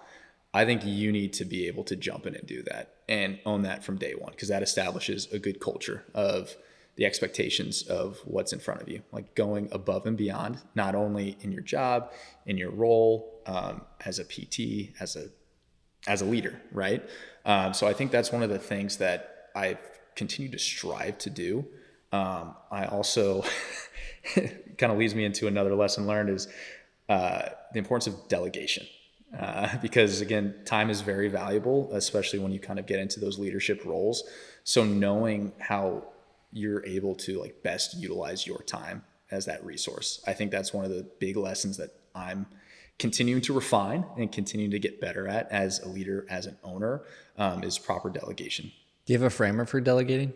I think you need to be able to jump in and do that and own that from day one, because that establishes a good culture of the expectations of what's in front of you, like going above and beyond, not only in your job, in your role, as a PT, as a leader, right? So I think that's one of the things that I've continued to strive to do. I also, kind of leads me into another lesson learned is the importance of delegation. Because again, time is very valuable, especially when you kind of get into those leadership roles. So knowing how you're able to like best utilize your time as that resource. I think that's one of the big lessons that I'm continuing to refine and continuing to get better at as a leader, as an owner, is proper delegation. Do you have a framework for delegating?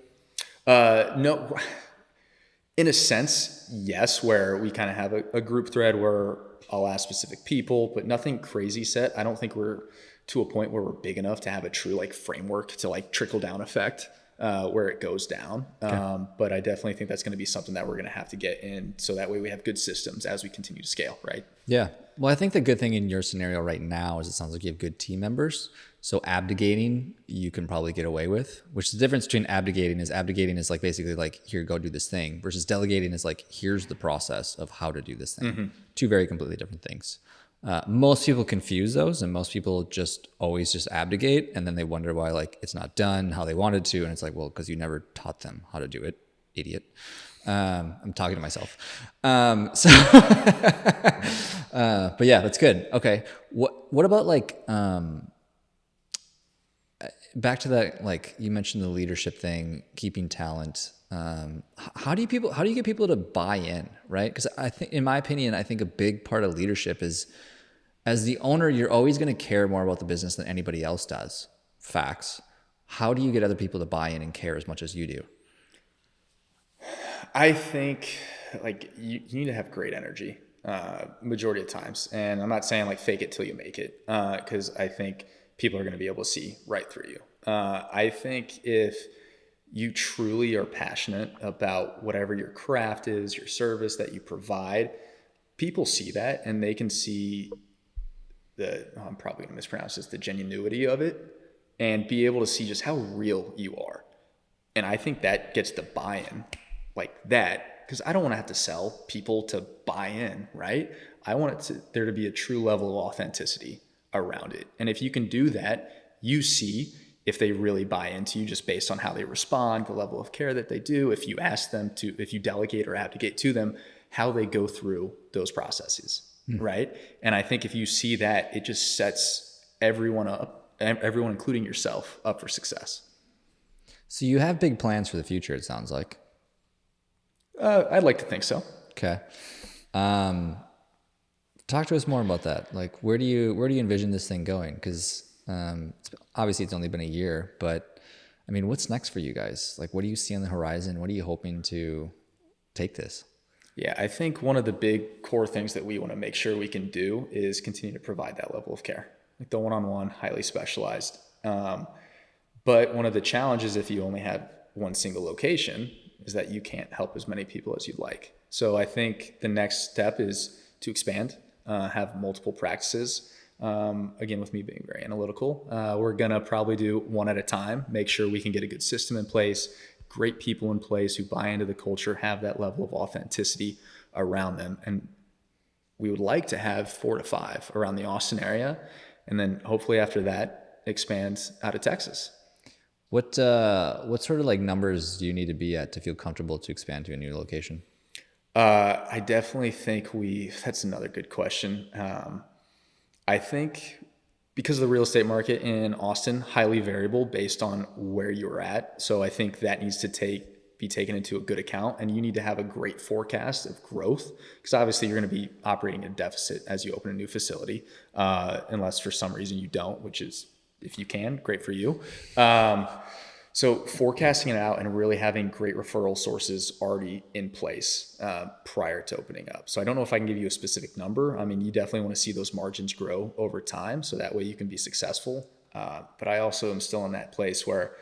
No, in a sense, yes, where we kind of have a group thread where I'll ask specific people, but nothing crazy set. I don't think we're to a point where we're big enough to have a true like framework to like trickle down effect. Where it goes down. Okay. But I definitely think that's going to be something that we're going to have to get in, so that way we have good systems as we continue to scale, right? Yeah. Well, I think the good thing in your scenario right now is it sounds like you have good team members. So abdicating, you can probably get away with, which the difference between abdicating is like basically like, here, go do this thing, versus delegating is like, here's the process of how to do this thing. Mm-hmm. Two very completely different things. Most people confuse those, and most people just always just abdicate, and then they wonder why like it's not done how they wanted to, and it's like, well, because you never taught them how to do it, idiot. I'm talking to myself. But yeah, that's good. Okay, what about like back to that, like you mentioned the leadership thing, keeping talent. How do you get people to buy in, right? Because I think, in my opinion, I think a big part of leadership is, as the owner, you're always going to care more about the business than anybody else does. Facts. How do you get other people to buy in and care as much as you do? I think like you need to have great energy, majority of times. And I'm not saying like fake it till you make it, because I think people are going to be able to see right through you. I think if you truly are passionate about whatever your craft is, your service that you provide, people see that, and they can see I'm probably going to mispronounce this, the genuinity of it, and be able to see just how real you are. And I think that gets the buy-in like that, because I don't want to have to sell people to buy in, right? I want there to be a true level of authenticity around it. And if you can do that, you see if they really buy into you just based on how they respond, the level of care that they do, if you ask them to, if you delegate or abdicate to them, how they go through those processes, right? And I think if you see that, it just sets everyone up, everyone, including yourself, up for success. So you have big plans for the future, it sounds like. I'd like to think so. Okay. Talk to us more about that. Like, where do you envision this thing going? Because obviously it's only been a year, but I mean, what's next for you guys? Like, what do you see on the horizon? What are you hoping to take this? Yeah, I think one of the big core things that we want to make sure we can do is continue to provide that level of care, like the one-on-one, highly specialized. But one of the challenges if you only have one single location is that you can't help as many people as you'd like. So I think the next step is to expand, have multiple practices. Again, with me being very analytical, we're going to probably do one at a time, make sure we can get a good system in place, great people in place who buy into the culture, have that level of authenticity around them. And we would like to have 4 to 5 around the Austin area. And then hopefully after that, expand out of Texas. What sort of like numbers do you need to be at to feel comfortable to expand to a new location? I definitely think that's another good question. I think because of the real estate market in Austin, highly variable based on where you're at. So I think that needs to be taken into a good account, and you need to have a great forecast of growth, because obviously you're going to be operating a deficit as you open a new facility, unless for some reason you don't, which is, if you can, great for you. So forecasting it out and really having great referral sources already in place prior to opening up. So I don't know if I can give you a specific number. I mean, you definitely want to see those margins grow over time, so that way you can be successful. But I also am still in that place where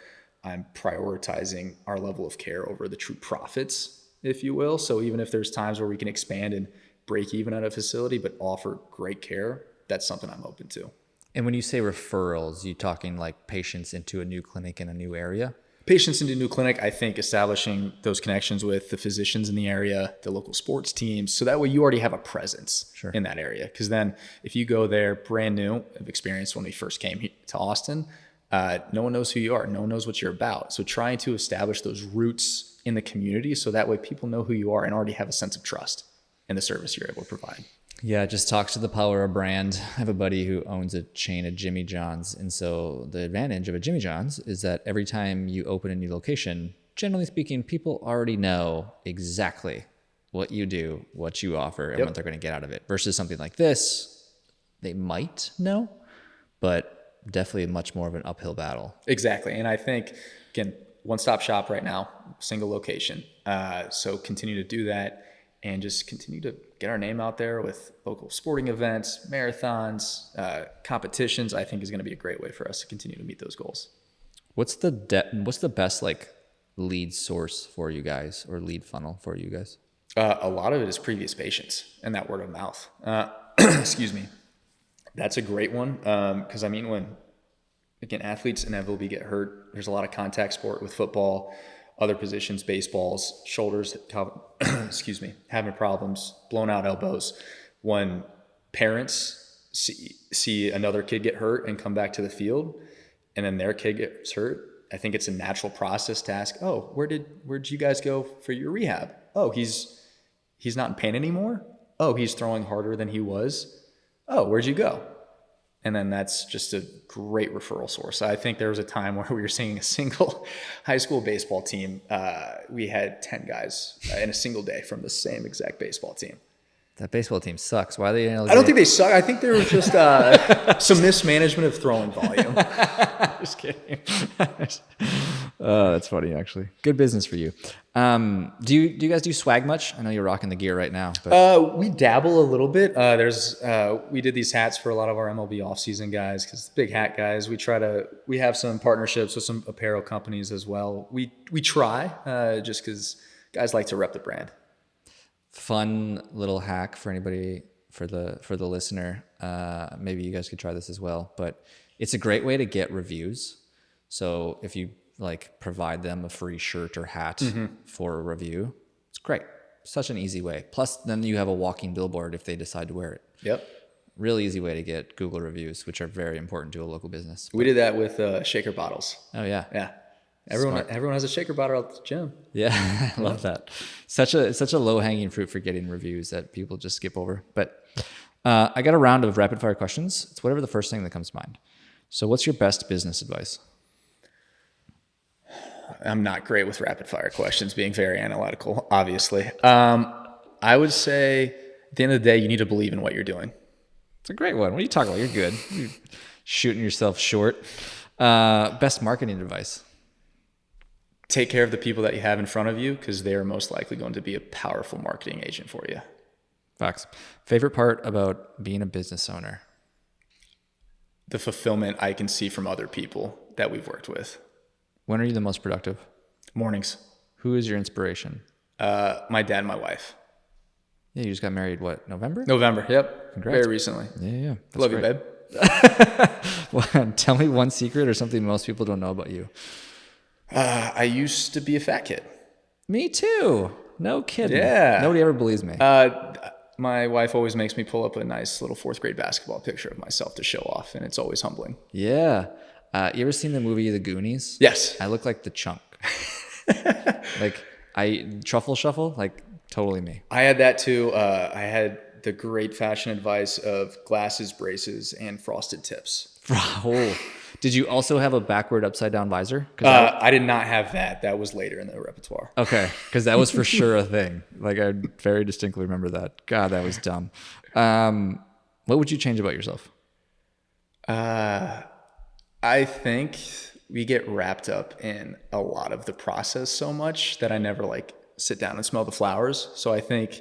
I'm prioritizing our level of care over the true profits, if you will. So even if there's times where we can expand and break even at a facility, but offer great care, that's something I'm open to. And when you say referrals, you talking like patients into a new clinic in a new area? Patients into a new clinic, I think establishing those connections with the physicians in the area, the local sports teams, so that way you already have a presence in that area. Because then if you go there brand new, I've experienced when we first came to Austin, no one knows who you are. No one knows what you're about. So trying to establish those roots in the community so that way people know who you are and already have a sense of trust in the service you're able to provide. Yeah, it just talks to the power of brand. I have a buddy who owns a chain of Jimmy John's. And so the advantage of a Jimmy John's is that every time you open a new location, generally speaking, people already know exactly what you do, what you offer, and what they're going to get out of it. Versus something like this, they might know, but definitely much more of an uphill battle. Exactly. And I think, again, one-stop shop right now, single location. So continue to do that and just continue to get our name out there with local sporting events, marathons, competitions. I think is going to be a great way for us to continue to meet those goals. What's the best like lead source for you guys, or lead funnel for you guys? A lot of it is previous patients and that word of mouth. Excuse me. That's a great one. Because I mean, when, again, athletes inevitably get hurt, there's a lot of contact sport with football, other positions, baseballs, shoulders, excuse me, having problems, blown out elbows. When parents see another kid get hurt and come back to the field, and then their kid gets hurt, I think it's a natural process to ask, oh, where'd you guys go for your rehab? Oh, he's not in pain anymore? Oh, he's throwing harder than he was? Oh, where'd you go? And then that's just a great referral source. I think there was a time where we were seeing a single high school baseball team. We had 10 guys in a single day from the same exact baseball team. That baseball team sucks. Why are they? I don't think they suck. I think there was just some mismanagement of throwing volume. Just kidding. That's funny, actually. Good business for you. Do you guys do swag much? I know you're rocking the gear right now. But we dabble a little bit. We did these hats for a lot of our MLB offseason guys, because big hat guys. We have some partnerships with some apparel companies as well. We try just because guys like to rep the brand. Fun little hack for anybody, for the listener. Maybe you guys could try this as well, but it's a great way to get reviews. So if you like provide them a free shirt or hat for a review, it's great. Such an easy way. Plus then you have a walking billboard if they decide to wear it. Yep. Really easy way to get Google reviews, which are very important to a local business. We did that with shaker bottles. Oh yeah. Yeah. Everyone has a shaker bottle at the gym. Yeah, I love that. Such a low-hanging fruit for getting reviews that people just skip over. But I got a round of rapid-fire questions. It's whatever the first thing that comes to mind. So what's your best business advice? I'm not great with rapid-fire questions, being very analytical, obviously. I would say at the end of the day, you need to believe in what you're doing. It's a great one. What are you talking about? You're good. You're shooting yourself short. Best marketing advice? take care of the people that you have in front of you, because they are most likely going to be a powerful marketing agent for you. Facts. Favorite part about being a business owner? The fulfillment I can see from other people that we've worked with. When are you the most productive? Mornings. Who is your inspiration? My dad and my wife. Yeah, you just got married, what, November? November, yep. Congrats. Very recently. Yeah. That's Love great. you, babe. Well, tell me one secret or something most people don't know about you. I used to be a fat kid. Me too. No kidding. Yeah. Nobody ever believes me. My wife always makes me pull up a nice little 4th grade basketball picture of myself to show off, and it's always humbling. Yeah. You ever seen the movie The Goonies? Yes. I look like the chunk. Like truffle shuffle, like totally me. I had that too. I had the great fashion advice of glasses, braces, and frosted tips. Oh. Did you also have a backward upside down visor? I did not have that. That was later in the repertoire. Okay, because that was for sure a thing. Like I very distinctly remember that. God, that was dumb. What would you change about yourself? I think we get wrapped up in a lot of the process so much that I never like sit down and smell the flowers. So I think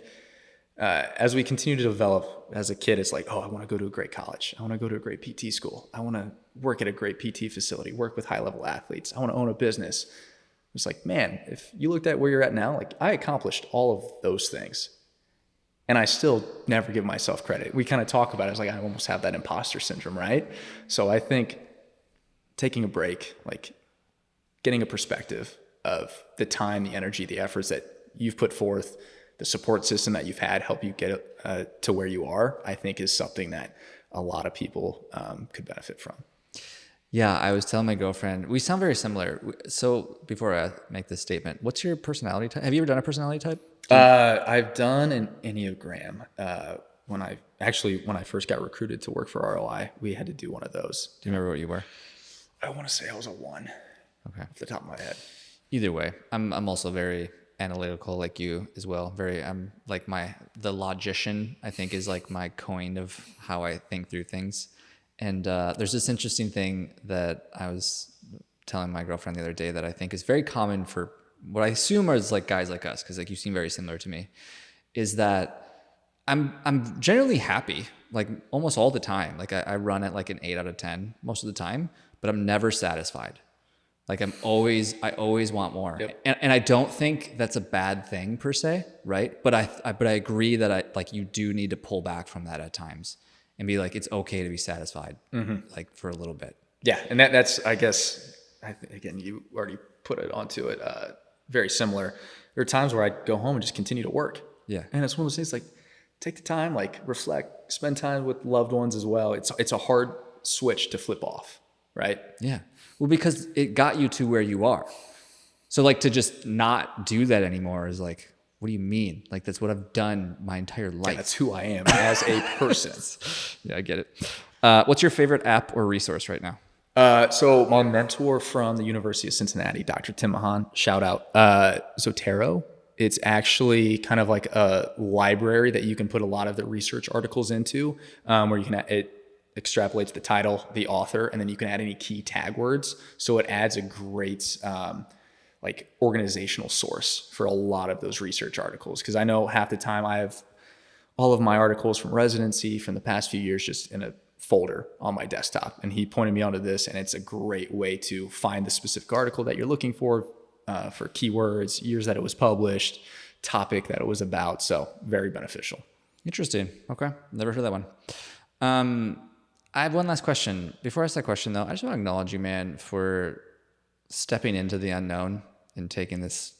as we continue to develop as a kid, it's like, oh, I want to go to a great college. I want to go to a great PT school. I want to work at a great PT facility, work with high level athletes. I want to own a business. It's like, man, if you looked at where you're at now, like I accomplished all of those things and I still never give myself credit. We kind of talk about it. It's like, I almost have that imposter syndrome, right? So I think taking a break, like getting a perspective of the time, the energy, the efforts that you've put forth, the support system that you've had help you get to where you are, I think is something that a lot of people could benefit from. Yeah, I was telling my girlfriend, we sound very similar. So before I make this statement, what's your personality type? Have you ever done a personality type? I've done an Enneagram. When I first got recruited to work for ROI, we had to do one of those. Do you remember what you were? I want to say I was a 1. Okay. Off the top of my head. Either way, I'm also very analytical like you as well. I'm like the logician, I think, is like my coin of how I think through things. And there's this interesting thing that I was telling my girlfriend the other day that I think is very common for what I assume is like guys like us, because like you seem very similar to me, is that I'm generally happy, like almost all the time. Like I run at like an 8 out of 10 most of the time, but I'm never satisfied. Like I always want more. Yep. And I don't think that's a bad thing per se, right? But I agree that you do need to pull back from that at times and be like, it's okay to be satisfied, like for a little bit. Yeah. And that's, I guess, again, you already put it onto it, very similar. There are times where I go home and just continue to work. Yeah. And it's one of those things like, take the time, like reflect, spend time with loved ones as well. It's a hard switch to flip off, right? Yeah. Well, because it got you to where you are. So like to just not do that anymore is like, what do you mean? Like that's what I've done my entire life. Yeah, that's who I am as a person. Yeah, I get it. What's your favorite app or resource right now? So my mentor from the University of Cincinnati, Dr. Tim Mahan, shout out, Zotero. It's actually kind of like a library that you can put a lot of the research articles into, where you can, it extrapolates the title, the author, and then you can add any key tag words. So it adds a great, like organizational source for a lot of those research articles. Cause I know half the time I have all of my articles from residency from the past few years just in a folder on my desktop. And he pointed me onto this, and it's a great way to find the specific article that you're looking for keywords, years that it was published, topic that it was about. So very beneficial. Interesting. Okay. Never heard that one. I have one last question. Before I ask that question though, I just want to acknowledge you, man, for stepping into the unknown and taking this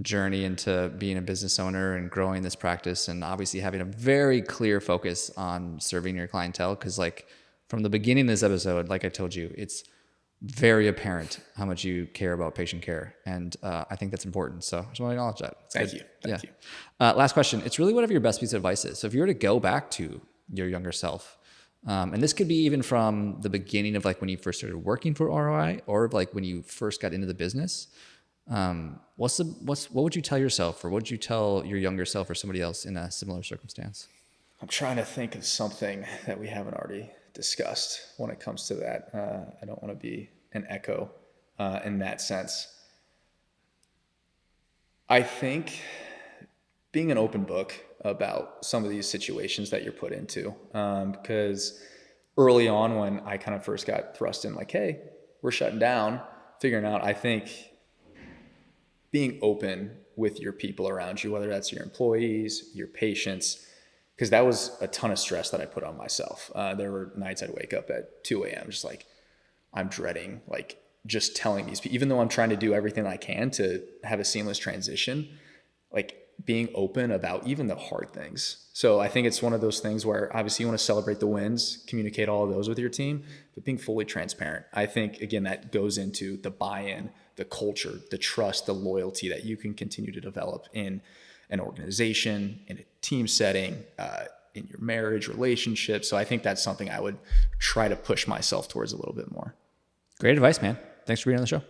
journey into being a business owner and growing this practice, and obviously having a very clear focus on serving your clientele. Cause like from the beginning of this episode, like I told you, it's very apparent how much you care about patient care. And I think that's important. So I just want to acknowledge that. Thank you. Thank you. Last question. It's really whatever your best piece of advice is. So if you were to go back to your younger self, and this could be even from the beginning of like when you first started working for ROI, or like when you first got into the business, what would you tell yourself, or what would you tell your younger self or somebody else in a similar circumstance? I'm trying to think of something that we haven't already discussed when it comes to that. I don't want to be an echo in that sense. I think being an open book about some of these situations that you're put into, because early on when I kind of first got thrust in, like, hey, we're shutting down, figuring out, I think being open with your people around you, whether that's your employees, your patients, because that was a ton of stress that I put on myself. There were nights I'd wake up at 2 a.m. just like, I'm dreading, like, just telling these people, even though I'm trying to do everything I can to have a seamless transition, like being open about even the hard things. So I think it's one of those things where obviously you want to celebrate the wins, communicate all of those with your team, but being fully transparent. I think, again, that goes into the buy-in, the culture, the trust, the loyalty that you can continue to develop in an organization, in a team setting, in your marriage relationship. So I think that's something I would try to push myself towards a little bit more. Great advice, man. Thanks for being on the show.